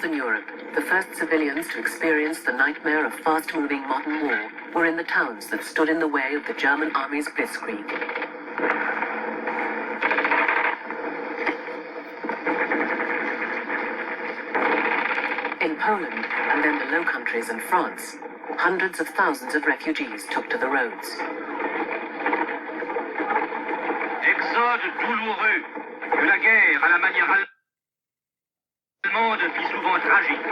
Northern Europe, the first civilians to experience the nightmare of fast-moving modern war were in the towns that stood in the way of the German army's blitzkrieg. In Poland, and then the Low Countries and France, hundreds of thousands of refugees took to the roads. Exode douloureux que la guerre à la manière allemande fit souvent tragique.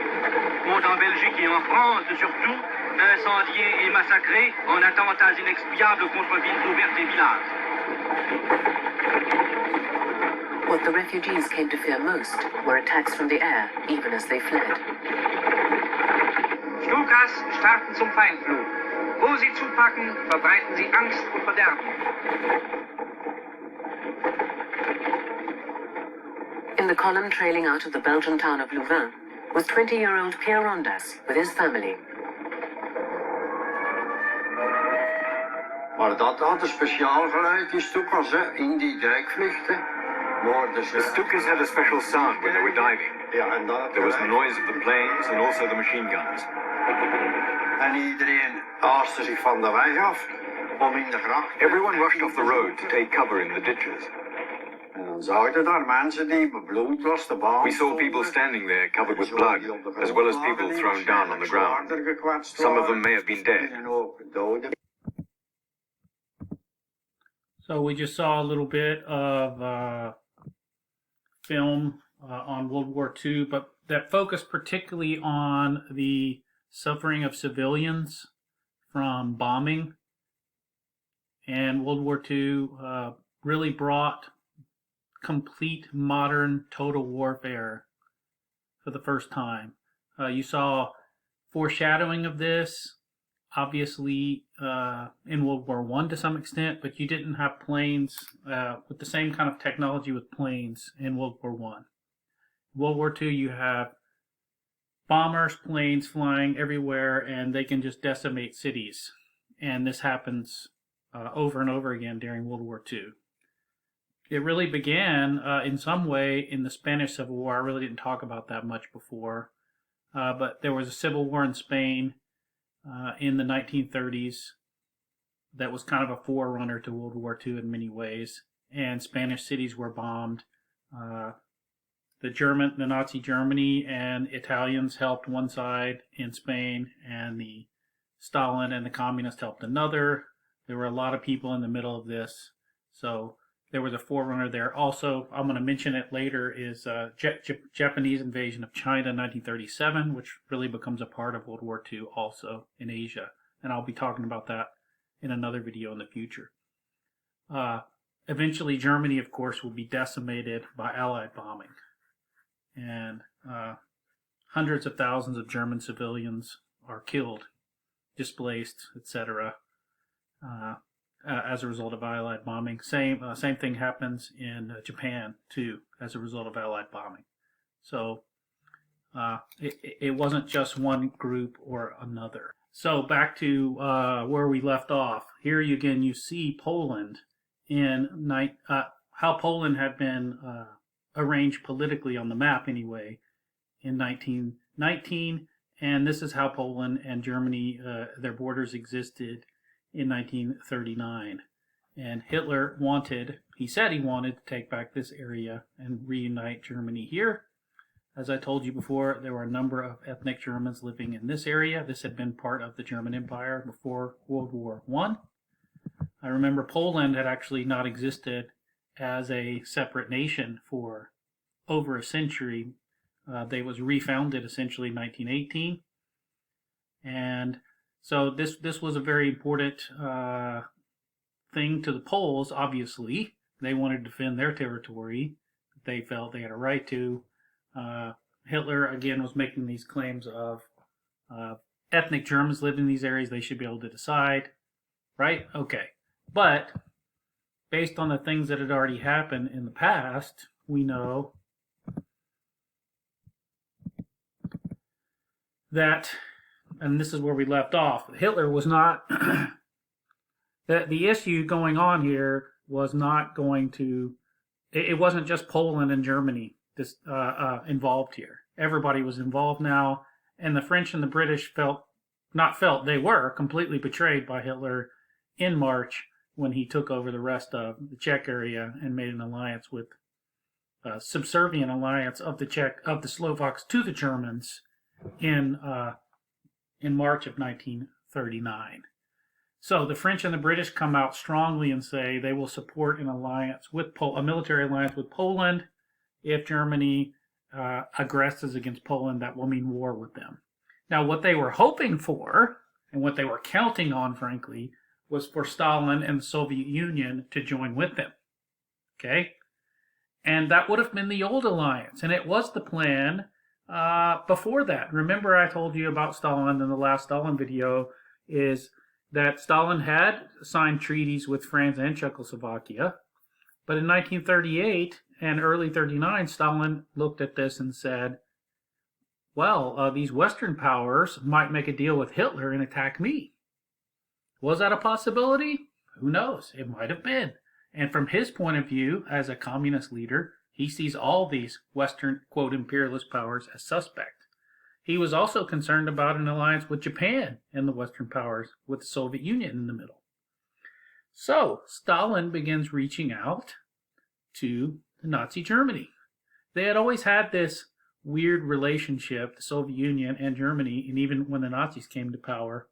Compte en Belgique et en France surtout, incendiés et massacrés en attentats inexpiables contre villes ouvertes et villages. What the refugees came to fear most were attacks from the air, even as they fled. Stukas starten zum Feindflug. Wo sie zupacken, verbreiten sie Angst und Verderben. In the column trailing out of the Belgian town of Louvain was 20-year-old Pierre Rondas with his family. Maar dat had een speciaal geluid, die Stukas, in die duikvluchten. The Stukas had a special sound when they were diving. Ja, en There was the noise of the planes and also the machine guns. En iedereen haaste zich van de weg af om in de gracht. Everyone rushed off the road to take cover in the ditches. En dan zag je daar mensen die bebloed was de baan. We saw people standing there covered with blood, as well as people thrown down on the ground. Some of them may have been dead. So we just saw a little bit of film on World War II, but that focused particularly on the suffering of civilians from bombing. And World War II really brought complete modern total warfare for the first time. You saw foreshadowing of this, obviously, in World War I to some extent, but you didn't have planes with the same kind of technology with planes in World War I. World War II, you have bombers, planes flying everywhere, and they can just decimate cities. And this happens over and over again during World War II. It really began in some way in the Spanish Civil War. I really didn't talk about that much before. But there was a civil war in Spain in the 1930s that was kind of a forerunner to World War II in many ways. And Spanish cities were bombed. The Nazi Germany and Italians helped one side in Spain, and the Stalin and the communists helped another. There were a lot of people in the middle of this. So there was a forerunner there. Also, I'm going to mention it later, is Japanese invasion of China in 1937, which really becomes a part of World War II also in Asia. And I'll be talking about that in another video in the future. Eventually, Germany, of course, will be decimated by Allied bombing. And hundreds of thousands of German civilians are killed, displaced, etc. As a result of Allied bombing. Same thing happens in Japan too, as a result of Allied bombing. So it wasn't just one group or another. So back to where we left off. Here again you see Poland in how Poland had been arranged politically on the map anyway in 1919, and this is how Poland and Germany, their borders existed in 1939. And Hitler said he wanted to take back this area and reunite Germany here. As I told you before, there were a number of ethnic Germans living in this area. This had been part of the German Empire before World War I. I remember Poland had actually not existed as a separate nation for over a century. They was refounded essentially in 1918. And so this was a very important thing to the Poles, obviously. They wanted to defend their territory. They felt they had a right to. Hitler, again, was making these claims of ethnic Germans lived in these areas. They should be able to decide. Right? Okay. But based on the things that had already happened in the past, we know that, and this is where we left off, Hitler was not, the issue going on here was not going to, it wasn't just Poland and Germany involved here. Everybody was involved now, and the French and the British they were completely betrayed by Hitler in March when he took over the rest of the Czech area and made an alliance with subservient alliance of the Slovaks to the Germans in March of 1939. So the French and the British come out strongly and say they will support an alliance with a military alliance with Poland if Germany aggresses against Poland. That will mean war with them. Now, what they were hoping for and what they were counting on, frankly, was for Stalin and the Soviet Union to join with them. Okay? And that would have been the old alliance, and it was the plan before that. Remember I told you about Stalin in the last Stalin video, is that Stalin had signed treaties with France and Czechoslovakia, but in 1938 and early 39, Stalin looked at this and said, well, these Western powers might make a deal with Hitler and attack me. Was that a possibility? Who knows? It might have been. And from his point of view, as a communist leader, he sees all these Western, quote, imperialist powers as suspect. He was also concerned about an alliance with Japan and the Western powers, with the Soviet Union in the middle. So, Stalin begins reaching out to the Nazi Germany. They had always had this weird relationship, the Soviet Union and Germany, and even when the Nazis came to power,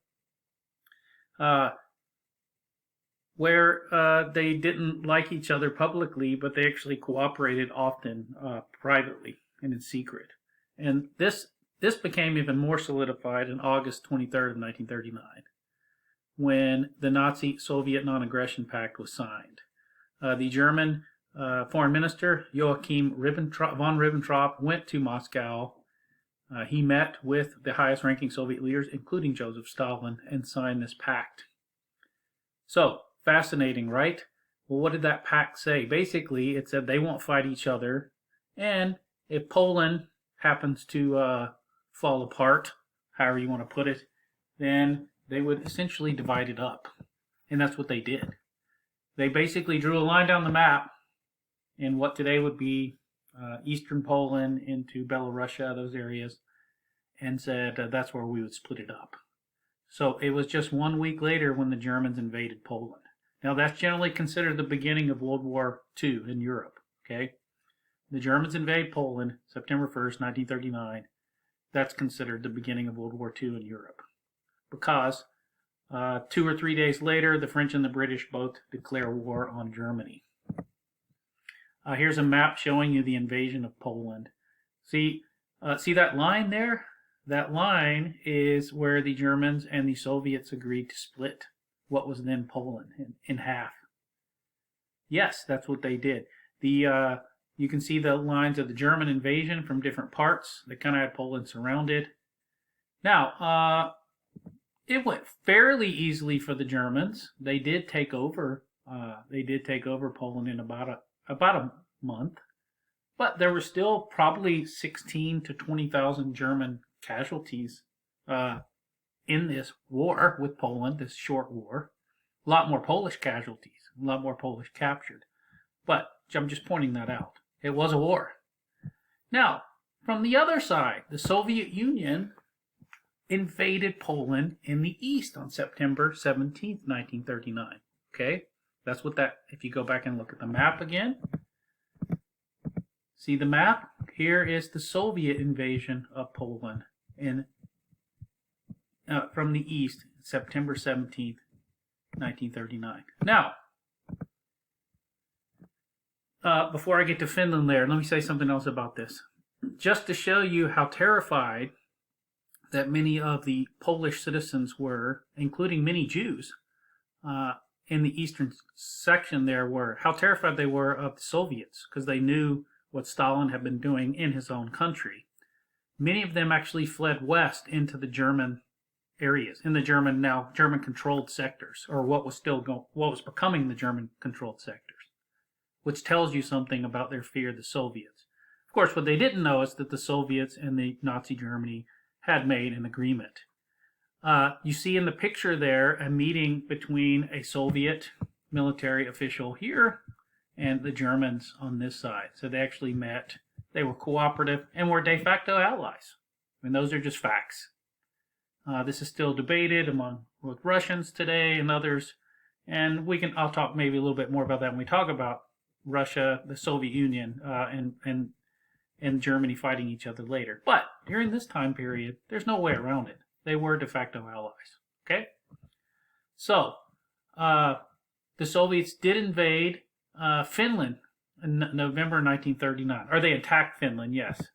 where they didn't like each other publicly, but they actually cooperated often privately and in secret. And this became even more solidified on August 23rd of 1939, when the Nazi-Soviet Non-Aggression Pact was signed. The German Foreign Minister Joachim von Ribbentrop went to Moscow. He met with the highest-ranking Soviet leaders, including Joseph Stalin, and signed this pact. So, fascinating, right? Well, what did that pact say? Basically, it said they won't fight each other, and if Poland happens to fall apart, however you want to put it, then they would essentially divide it up. And that's what they did. They basically drew a line down the map in what today would be eastern Poland into Belarusia, those areas, and said that's where we would split it up. So it was just 1 week later when the Germans invaded Poland. Now that's generally considered the beginning of World War II in Europe. Okay, the Germans invade Poland September 1st, 1939. That's considered the beginning of World War II in Europe, because 2 or 3 days later, the French and the British both declare war on Germany. Here's a map showing you the invasion of Poland. See that line there? That line is where the Germans and the Soviets agreed to split what was then Poland in half. Yes, that's what they did. You can see the lines of the German invasion from different parts. They kind of had Poland surrounded. Now, it went fairly easily for the Germans. They did take over. Poland in about a month, but there were still probably 16 to 20,000 German casualties in this war with Poland, this short war. A lot more Polish casualties, a lot more Polish captured. But I'm just pointing that out. It was a war. Now, from the other side, the Soviet Union invaded Poland in the east on September 17th, 1939. Okay? That's what if you go back and look at the map again, see the map? Here is the Soviet invasion of Poland from the east, September 17th, 1939. Now, before I get to Finland there, let me say something else about this. Just to show you how terrified that many of the Polish citizens were, including many Jews in the eastern section there, were how terrified they were of the Soviets, because they knew what Stalin had been doing in his own country. Many of them actually fled west into the German areas, in the German-controlled sectors, or what was becoming the German-controlled sectors, which tells you something about their fear of the Soviets. Of course, what they didn't know is that the Soviets and the Nazi Germany had made an agreement. You see in the picture there a meeting between a Soviet military official here and the Germans on this side. So they actually met. they were cooperative, and were de facto allies. I mean, those are just facts. This is still debated with Russians today and others, and I'll talk maybe a little bit more about that when we talk about Russia, the Soviet Union, and Germany fighting each other later. But during this time period, there's no way around it. They were de facto allies. Okay? So, the Soviets did invade Finland in November 1939. Or they attacked Finland, yes.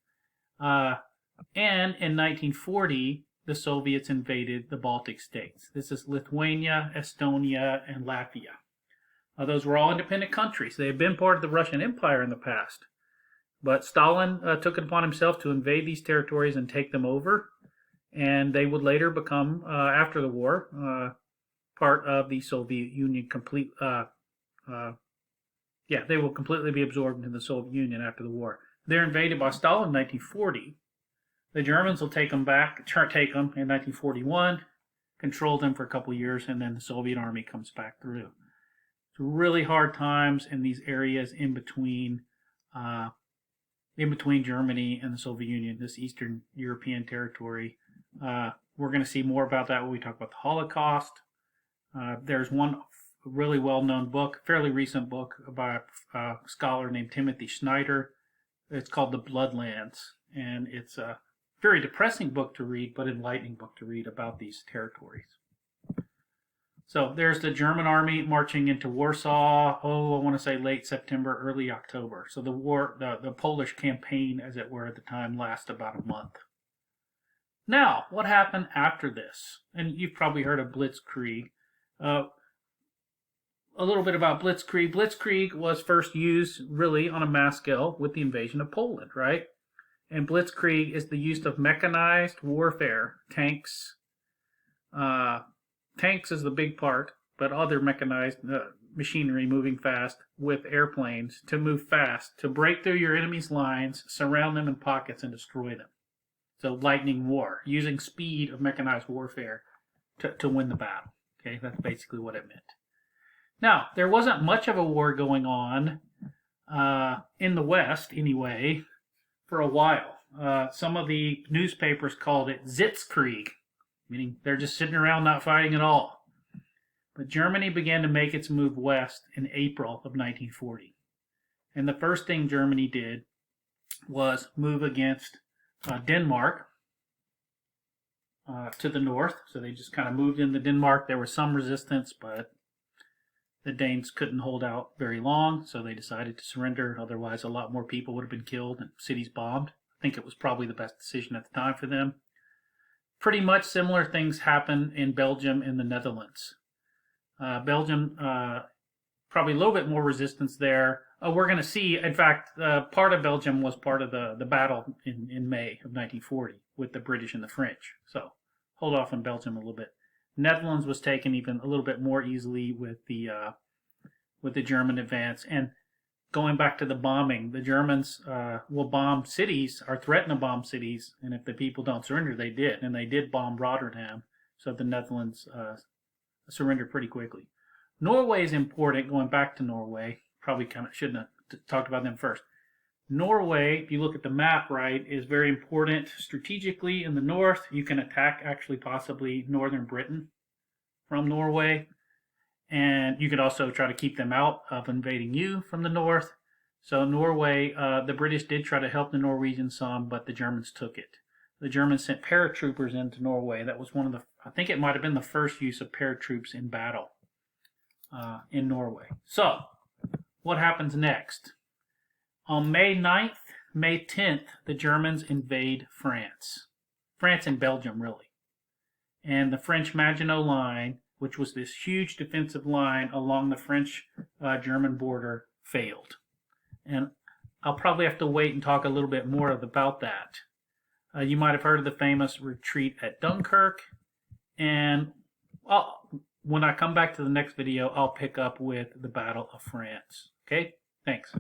And in 1940, the Soviets invaded the Baltic states. This is Lithuania, Estonia, and Latvia. Those were all independent countries. They had been part of the Russian Empire in the past. But Stalin took it upon himself to invade these territories and take them over. And they would later become, after the war, part of the Soviet Union. They will completely be absorbed into the Soviet Union after the war. They're invaded by Stalin in 1940. The Germans will take them in 1941, control them for a couple of years, and then the Soviet army comes back through. It's really hard times in these areas in between Germany and the Soviet Union, this Eastern European territory. We're going to see more about that when we talk about the Holocaust. There's one really well-known book, fairly recent book, by a scholar named Timothy Snyder. It's called The Bloodlands, and it's a very depressing book to read, but enlightening book to read about these territories. So there's the German army marching into Warsaw, I want to say late September, early October. So the Polish campaign, as it were at the time, lasts about a month. Now, what happened after this? And you've probably heard of Blitzkrieg. A little bit about Blitzkrieg. Blitzkrieg was first used really on a mass scale with the invasion of Poland, right? And Blitzkrieg is the use of mechanized warfare, tanks. Tanks is the big part, but other mechanized machinery moving fast with airplanes to move fast, to break through your enemy's lines, surround them in pockets, and destroy them. So lightning war, using speed of mechanized warfare to win the battle. Okay, that's basically what it meant. Now, there wasn't much of a war going on in the West, anyway, for a while. Some of the newspapers called it Sitzkrieg, meaning they're just sitting around not fighting at all. But Germany began to make its move west in April of 1940. And the first thing Germany did was move against Denmark to the north. So they just kind of moved into Denmark. There was some resistance, but the Danes couldn't hold out very long, so they decided to surrender. Otherwise, a lot more people would have been killed and cities bombed. I think it was probably the best decision at the time for them. Pretty much similar things happened in Belgium and the Netherlands. Belgium, probably a little bit more resistance there. We're going to see, in fact, part of Belgium was part of the battle in May of 1940 with the British and the French. So hold off on Belgium a little bit. Netherlands was taken even a little bit more easily with the German advance. And going back to the bombing, the Germans will bomb cities, or threaten to bomb cities, and if the people don't surrender, they did. And they did bomb Rotterdam, so the Netherlands surrendered pretty quickly. Norway is important, going back to Norway. Probably kind of shouldn't have talked about them first. Norway, if you look at the map, right, is very important strategically in the north. You can attack, actually, possibly northern Britain from Norway. And you could also try to keep them out of invading you from the north. So Norway, the British did try to help the Norwegians some, but the Germans took it. The Germans sent paratroopers into Norway. That was one of the, I think it might have been the first use of paratroops in battle in Norway. So, what happens next? On May 9th, May 10th, the Germans invade France. France and Belgium, really. And the French Maginot Line, which was this huge defensive line along the French-German border, failed. And I'll probably have to wait and talk a little bit more about that. You might have heard of the famous retreat at Dunkirk. And when I come back to the next video, I'll pick up with the Battle of France. Okay? Thanks.